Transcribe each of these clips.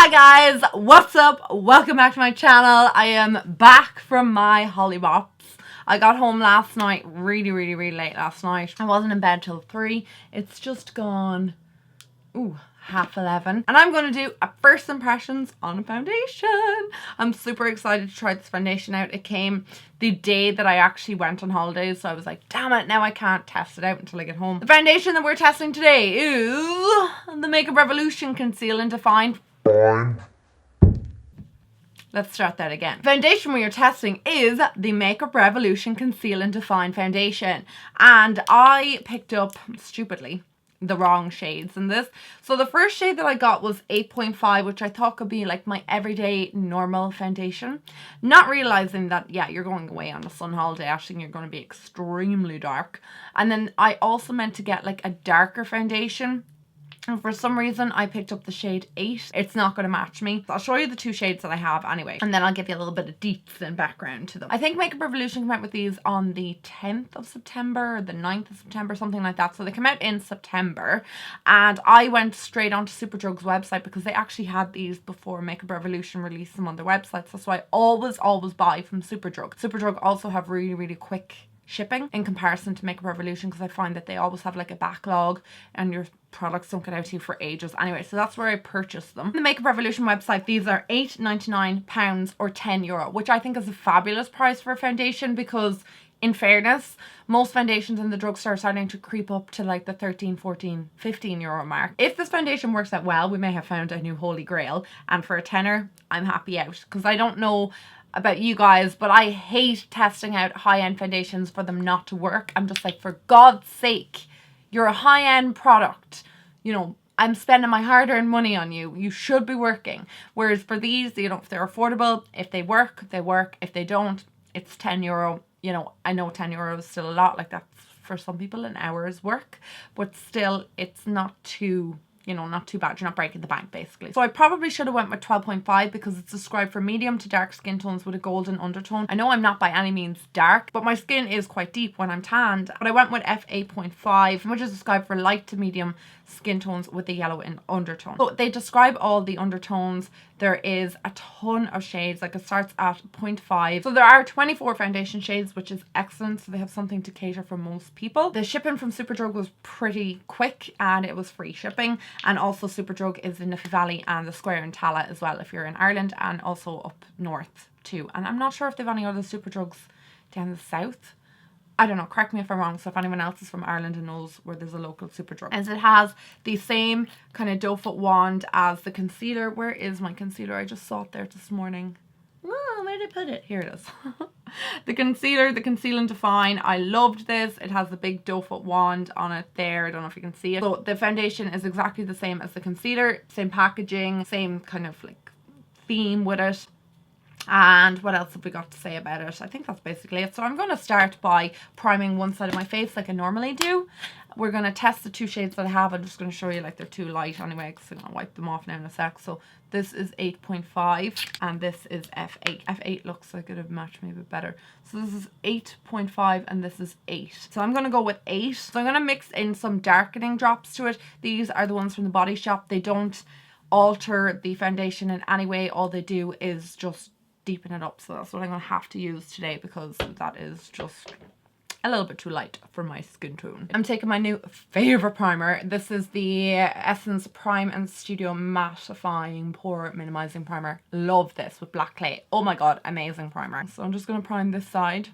Hi guys, what's up? Welcome back to my channel. I am back from my hollywops. I got home last night, really late last night. I wasn't in bed till 3. It's just gone, 11:30. And I'm going to do a first impressions on a foundation. I'm super excited to try this foundation out. It came the day that I actually went on holidays, so I was like, damn it, now I can't test it out until I get home. The foundation that we're testing today is the Makeup Revolution Conceal and Define. Let's start that again. Foundation we are testing is the Makeup Revolution Conceal and Define Foundation. And I picked up, stupidly, the wrong shades in this. So the first shade that I got was 8.5, which I thought could be like my everyday normal foundation. Not realizing that, yeah, you're going away on a sun holiday, actually, and you're going to be extremely dark. And then I also meant to get like a darker foundation. And for some reason, I picked up the shade 8. It's not going to match me. So I'll show you the two shades that I have anyway. And then I'll give you a little bit of deets and background to them. I think Makeup Revolution came out with these on the 10th of September, or the 9th of September, something like that. So they came out in September. And I went straight onto Superdrug's website because they actually had these before Makeup Revolution released them on their website. So that's why I always buy from Superdrug. Superdrug also have really quick shipping in comparison to Makeup Revolution, because I find that they always have like a backlog and your products don't get out to you for ages. Anyway, so that's where I purchased them. The Makeup Revolution website, these are £8.99 or €10, which I think is a fabulous price for a foundation, because in fairness, most foundations in the drugstore are starting to creep up to like the 13, 14, 15 euro mark. If this foundation works out well, we may have found a new holy grail, and for a tenner, I'm happy out, because I don't know about you guys, but I hate testing out high-end foundations for them not to work. I'm just like, for God's sake, you're a high-end product. You know, I'm spending my hard-earned money on you. You should be working. Whereas for these, you know, if they're affordable, if they work, they work. If they don't, it's €10. You know, I know €10 is still a lot. Like, that's for some people an hour's work, but still, it's not too, you know, not too bad. You're not breaking the bank, basically. So I probably should have went with 12.5 because it's described for medium to dark skin tones with a golden undertone. I know I'm not by any means dark, but my skin is quite deep when I'm tanned. But I went with F8.5, which is described for light to medium skin tones with a yellow in undertone. So they describe all the undertones. There is a ton of shades, like it starts at 0.5. So there are 24 foundation shades, which is excellent. So they have something to cater for most people. The shipping from Superdrug was pretty quick and it was free shipping. And also Superdrug is in the Valley and the Square in Tala as well if you're in Ireland, and also up north too. And I'm not sure if they've any other Superdrugs down the south. I don't know, correct me if I'm wrong, so if anyone else is from Ireland and knows where there's a local Superdrug. And it has the same kind of doe foot wand as the concealer. Where is my concealer? I just saw it there this morning. Oh, where did I put it? Here it is. The concealer, the Conceal and Define. I loved this. It has the big doe foot wand on it there. I don't know if you can see it. So the foundation is exactly the same as the concealer. Same packaging, same kind of like theme with it. And what else have we got to say about it? I think that's basically it. So I'm going to start by priming one side of my face like I normally do. We're going to test the two shades that I have. I'm just going to show you like they're too light anyway, because I'm going to wipe them off now in a sec. So this is 8.5 and this is F8. F8 looks like it would match me a bit better. So this is 8.5 and this is 8. So I'm going to go with 8. So I'm going to mix in some darkening drops to it. These are the ones from the Body Shop. They don't alter the foundation in any way. All they do is just deepen it up. So that's what I'm going to have to use today, because that is just a little bit too light for my skin tone. I'm taking my new favorite primer. This is the Essence Prime and Studio Mattifying Pore Minimizing Primer. Love this with black clay. Oh my god, amazing primer. So I'm just going to prime this side.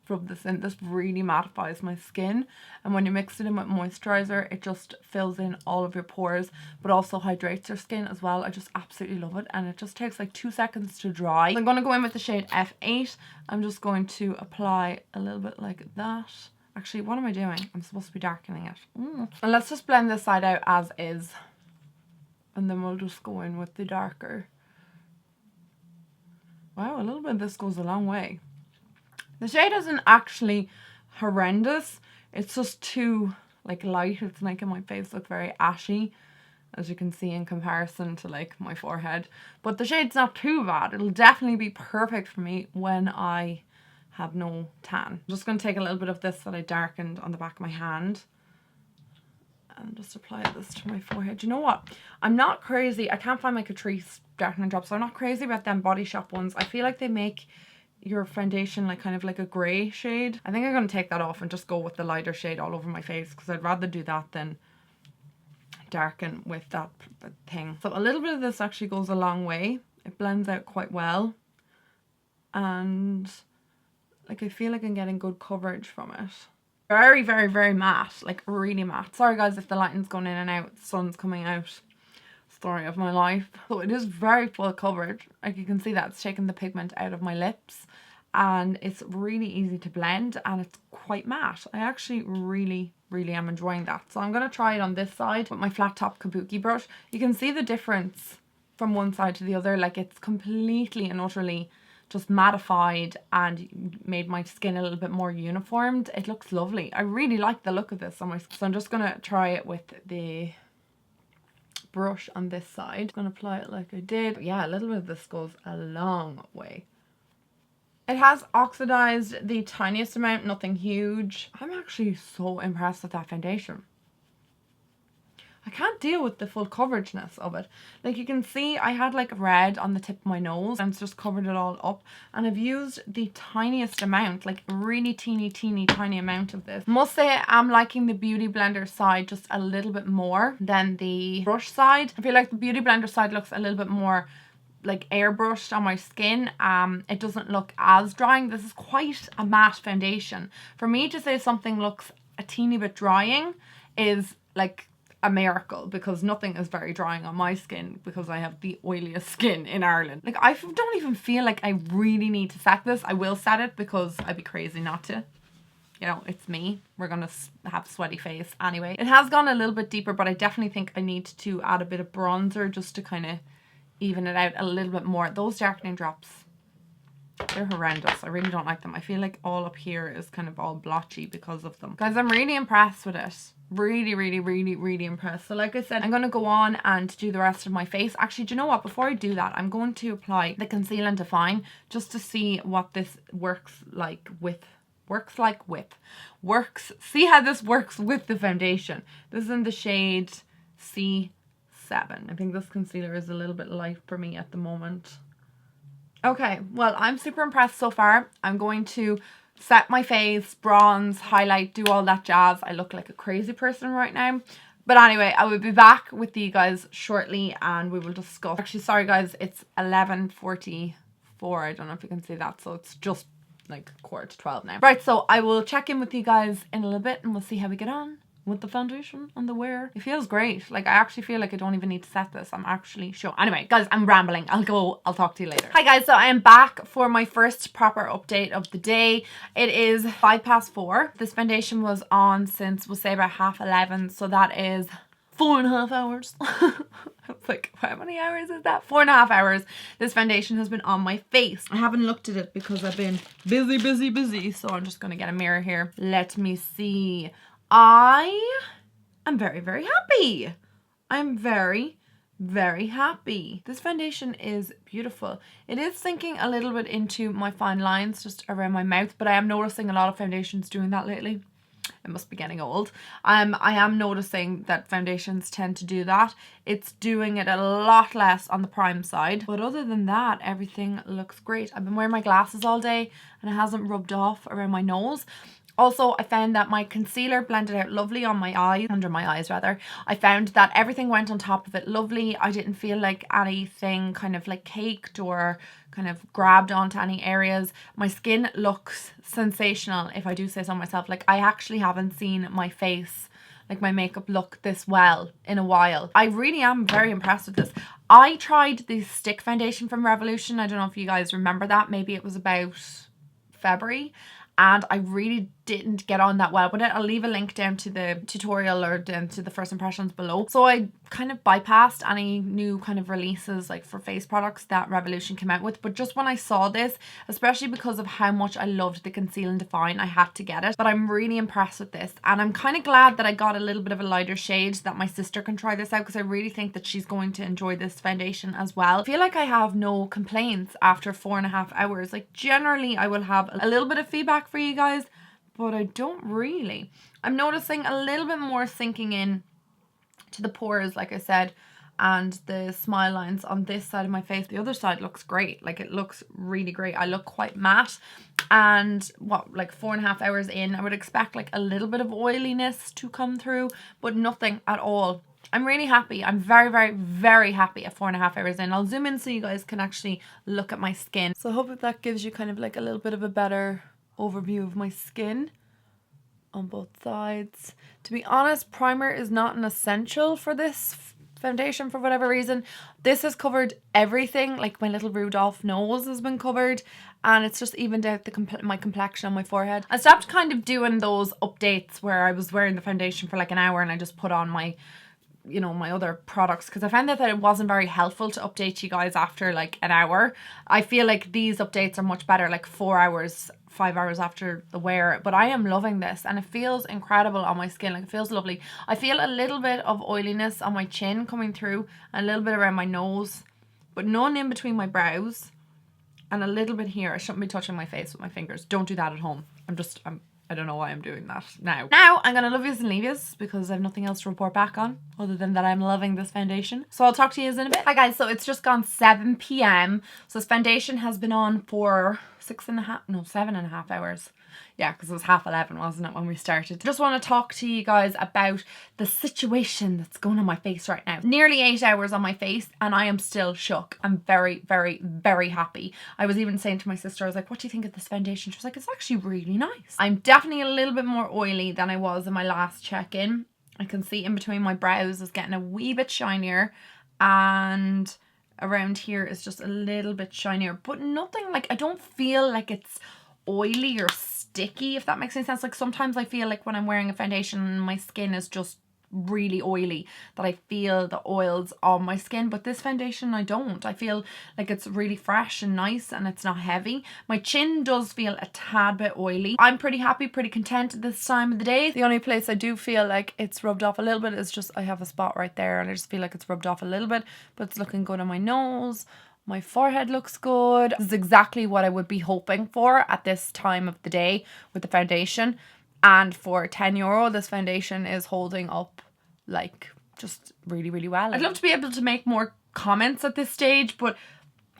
Rub this in. This really mattifies my skin, and when you mix it in with moisturizer, it just fills in all of your pores, but also hydrates your skin as well. I just absolutely love it, and it just takes like 2 seconds to dry. So I'm going to go in with the shade F8. I'm just going to apply a little bit like that. Actually, what am I doing? I'm supposed to be darkening it. And let's just blend this side out as is, and then we'll just go in with the darker. Wow, a little bit of this goes a long way. The shade isn't actually horrendous. It's just too like light. It's making my face look very ashy, as you can see in comparison to like my forehead. But the shade's not too bad. It'll definitely be perfect for me when I have no tan. I'm just going to take a little bit of this that I darkened on the back of my hand and just apply this to my forehead. You know what? I'm not crazy. I can't find my Catrice darkening drops, so I'm not crazy about them Body Shop ones. I feel like they make your foundation like kind of like a grey shade. I think I'm going to take that off and just go with the lighter shade all over my face, because I'd rather do that than darken with that thing. So a little bit of this actually goes a long way. It blends out quite well, and like I feel like I'm getting good coverage from it. Very, very, very matte, like really matte. Sorry guys if the lighting's going in and out, the sun's coming out. Story of my life. So it is very full coverage. Like you can see that it's taken the pigment out of my lips, and it's really easy to blend, and it's quite matte. I actually really am enjoying that. So I'm going to try it on this side with my flat top kabuki brush. You can see the difference from one side to the other. Like it's completely and utterly just mattified and made my skin a little bit more uniformed. It looks lovely. I really like the look of this on my skin. So I'm just going to try it with the brush on this side. I'm going to apply it like I did. But yeah, a little bit of this goes a long way. It has oxidized the tiniest amount, nothing huge. I'm actually so impressed with that foundation. I can't deal with the full coverageness of it. Like you can see I had like red on the tip of my nose, and it's just covered it all up. And I've used the tiniest amount, like really teeny tiny amount of this. Must say I'm liking the Beauty Blender side just a little bit more than the brush side. I feel like the Beauty Blender side looks a little bit more like airbrushed on my skin. It doesn't look as drying. This is quite a matte foundation. For me to say something looks a teeny bit drying is like a miracle, because nothing is very drying on my skin because I have the oiliest skin in Ireland. Like I don't even feel like I really need to set this. I will set it because I'd be crazy not to. You know, it's me. We're gonna have sweaty face anyway. It has gone a little bit deeper, but I definitely think I need to add a bit of bronzer just to kind of even it out a little bit more. Those darkening drops, they're horrendous. I really don't like them. I feel like all up here is kind of all blotchy because of them. Guys, I'm really impressed with it. Really impressed. So like I said, I'm going to go on and do the rest of my face. Actually, do you know what? Before I do that, I'm going to apply the Conceal and Define just to see what this see how this works with the foundation. This is in the shade C7. I think this concealer is a little bit light for me at the moment. Okay, well, I'm super impressed so far. I'm going to set my face, bronze, highlight, do all that jazz. I look like a crazy person right now. But anyway, I will be back with you guys shortly and we will discuss. Actually, sorry guys, it's 11:44. I don't know if you can see that. So it's just like 11:45 now. Right, so I will check in with you guys in a little bit and we'll see how we get on with the foundation and the wear. It feels great. Like I actually feel like I don't even need to set this. I'm actually sure. Anyway, guys, I'm rambling. I'll talk to you later. Hi guys, so I am back for my first proper update of the day. It is 4:05. This foundation was on since we'll say about 11:30. So that is 4.5 hours. It's like, how many hours is that? 4.5 hours. This foundation has been on my face. I haven't looked at it because I've been busy. So I'm just gonna get a mirror here. Let me see. I am very happy. I'm very happy. This foundation is beautiful. It is sinking a little bit into my fine lines just around my mouth, but I am noticing a lot of foundations doing that lately. It must be getting old. I am noticing that foundations tend to do that. It's doing it a lot less on the prime side. But other than that, everything looks great. I've been wearing my glasses all day and it hasn't rubbed off around my nose. Also, I found that my concealer blended out lovely on my eyes, under my eyes rather. I found that everything went on top of it lovely. I didn't feel like anything kind of like caked or kind of grabbed onto any areas. My skin looks sensational, if I do say so myself. Like I actually haven't seen my face, like my makeup look this well in a while. I really am very impressed with this. I tried the stick foundation from Revolution. I don't know if you guys remember that. Maybe it was about February. And I really didn't get on that well with it. I'll leave a link down to the tutorial or down to the first impressions below. So I kind of bypassed any new kind of releases like for face products that Revolution came out with. But just when I saw this, especially because of how much I loved the Conceal and Define, I had to get it. But I'm really impressed with this. And I'm kind of glad that I got a little bit of a lighter shade so that my sister can try this out, because I really think that she's going to enjoy this foundation as well. I feel like I have no complaints after 4.5 hours. Like generally I will have a little bit of feedback for you guys, but I don't really. I'm noticing a little bit more sinking in to the pores, like I said, and the smile lines on this side of my face. The other side looks great. Like, it looks really great. I look quite matte, and what, like 4.5 hours in, I would expect like a little bit of oiliness to come through, but nothing at all. I'm really happy. I'm very, very, very happy at 4.5 hours in. I'll zoom in so you guys can actually look at my skin. So I hope that gives you kind of like a little bit of a better overview of my skin on both sides. To be honest, primer is not an essential for this foundation for whatever reason. This has covered everything. Like, my little Rudolph nose has been covered, and it's just evened out my complexion on my forehead. I stopped kind of doing those updates where I was wearing the foundation for like an hour and I just put on my, you know, my other products, because I found that it wasn't very helpful to update you guys after like an hour. I feel like these updates are much better like 4 hours, 5 hours after the wear. But I am loving this, and it feels incredible on my skin. Like, it feels lovely. I feel a little bit of oiliness on my chin coming through, and a little bit around my nose, but none in between my brows, and a little bit here. I shouldn't be touching my face with my fingers. Don't do that at home. I don't know why I'm doing that now. Now I'm gonna love yous and leave yous, because I have nothing else to report back on other than that I'm loving this foundation. So I'll talk to yous in a bit. Hi guys, so it's just gone 7 p.m. So this foundation has been on for 7.5 hours. Yeah, because it was 11:30, wasn't it, when we started. Just want to talk to you guys about the situation that's going on my face right now. Nearly 8 hours on my face, and I am still shook. I'm very, very, very happy. I was even saying to my sister, I was like, what do you think of this foundation? She was like, it's actually really nice. I'm definitely a little bit more oily than I was in my last check-in. I can see in between my brows is getting a wee bit shinier, and around here is just a little bit shinier, but nothing like, I don't feel like it's oily or sticky, if that makes any sense. Like, sometimes I feel like when I'm wearing a foundation, my skin is just really oily, that I feel the oils on my skin, but this foundation I don't. I feel like it's really fresh and nice, and it's not heavy. My chin does feel a tad bit oily. I'm pretty happy, pretty content at this time of the day. The only place I do feel like it's rubbed off a little bit is just, I have a spot right there, and I just feel like it's rubbed off a little bit, but it's looking good on my nose. My forehead looks good. This is exactly what I would be hoping for at this time of the day with the foundation. And for €10, this foundation is holding up like just really, really well. I'd love to be able to make more comments at this stage, but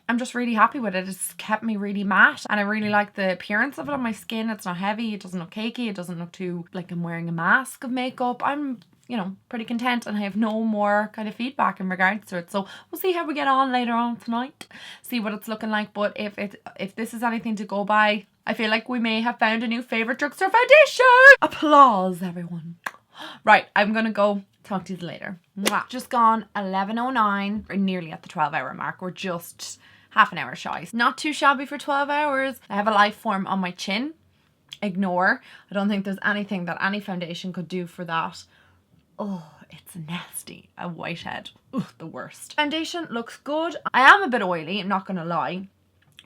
I'm just really happy with it. It's kept me really matte, and I really like the appearance of it on my skin. It's not heavy. It doesn't look cakey. It doesn't look too like I'm wearing a mask of makeup. I'm, you know, pretty content, and I have no more kind of feedback in regards to it. So we'll see how we get on later on tonight, see what it's looking like. But if this is anything to go by, I feel like we may have found a new favourite drugstore foundation. Applause, everyone. Right, I'm gonna go. Talk to you later. Mwah. Just gone 11:09. We're nearly at the 12-hour mark. We're just half an hour shy. Not too shabby for 12 hours. I have a life form on my chin. Ignore. I don't think there's anything that any foundation could do for that. Oh, it's nasty. A whitehead. Ugh, the worst. Foundation looks good. I am a bit oily, I'm not gonna lie.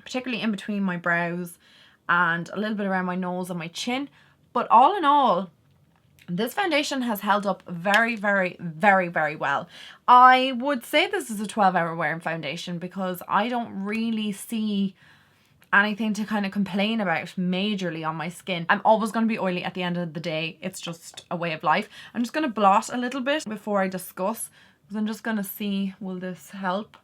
Particularly in between my brows and a little bit around my nose and my chin. But all in all, this foundation has held up very, very, very, very well. I would say this is a 12-hour wearing foundation, because I don't really see anything to kind of complain about majorly on my skin. I'm always going to be oily at the end of the day. It's just a way of life. I'm just going to blot a little bit before I discuss, because I'm just going to see, will this help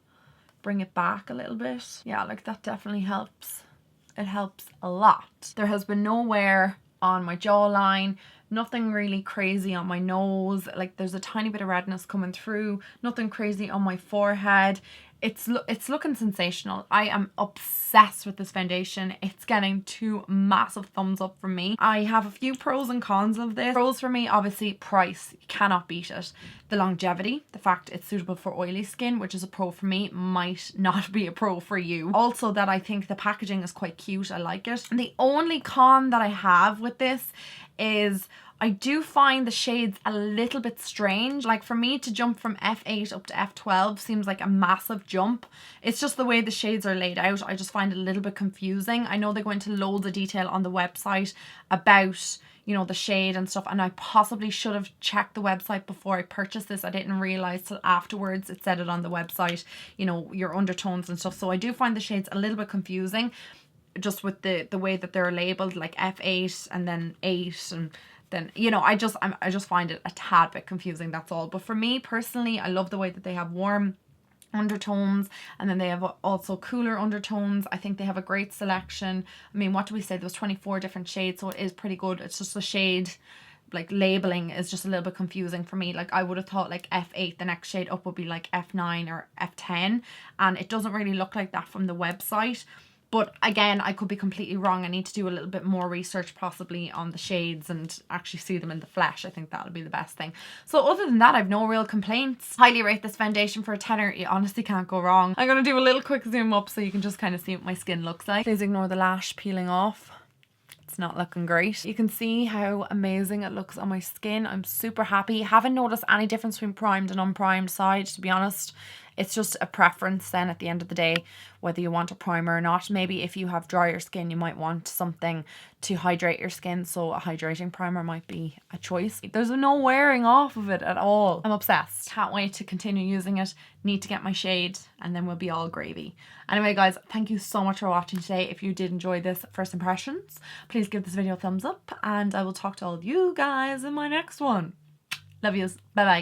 bring it back a little bit? Yeah, like that definitely helps. It helps a lot. There has been no wear on my jawline, nothing really crazy on my nose. Like, there's a tiny bit of redness coming through, nothing crazy on my forehead. It's looking sensational. I am obsessed with this foundation. It's getting 2 massive thumbs up from me. I have a few pros and cons of this. Pros for me, obviously, price. You cannot beat it. The longevity, the fact it's suitable for oily skin, which is a pro for me, might not be a pro for you. Also, that I think the packaging is quite cute. I like it. And the only con that I have with this is I do find the shades a little bit strange. Like, for me to jump from F8 up to F12 seems like a massive jump. It's just the way the shades are laid out. I just find it a little bit confusing. I know they go into loads of detail on the website about, you know, the shade and stuff, and I possibly should have checked the website before I purchased this. I didn't realize till afterwards it said it on the website, you know, your undertones and stuff. So I do find the shades a little bit confusing, just with the way that they're labeled, like F8 and then 8 and anything. You know, I just find it a tad bit confusing, that's all. But for me personally, I love the way that they have warm undertones, and then they have also cooler undertones. I think they have a great selection. I mean, what do we say? There was 24 different shades, so it is pretty good. It's just the shade, like, labeling is just a little bit confusing for me. Like, I would have thought like F8, the next shade up, would be like F9 or F10, and it doesn't really look like that from the website. But again, I could be completely wrong. I need to do a little bit more research possibly on the shades and actually see them in the flesh. I think that'll be the best thing. So other than that, I've no real complaints. Highly rate this foundation for a 10er. You honestly can't go wrong. I'm going to do a little quick zoom up so you can just kind of see what my skin looks like. Please ignore the lash peeling off. It's not looking great. You can see how amazing it looks on my skin. I'm super happy. Haven't noticed any difference between primed and unprimed side, to be honest. It's just a preference then at the end of the day, whether you want a primer or not. Maybe if you have drier skin, you might want something to hydrate your skin, so a hydrating primer might be a choice. There's no wearing off of it at all. I'm obsessed. Can't wait to continue using it. Need to get my shade and then we'll be all gravy. Anyway guys, thank you so much for watching today. If you did enjoy this first impressions, please give this video a thumbs up, and I will talk to all of you guys in my next one. Love yous. Bye bye.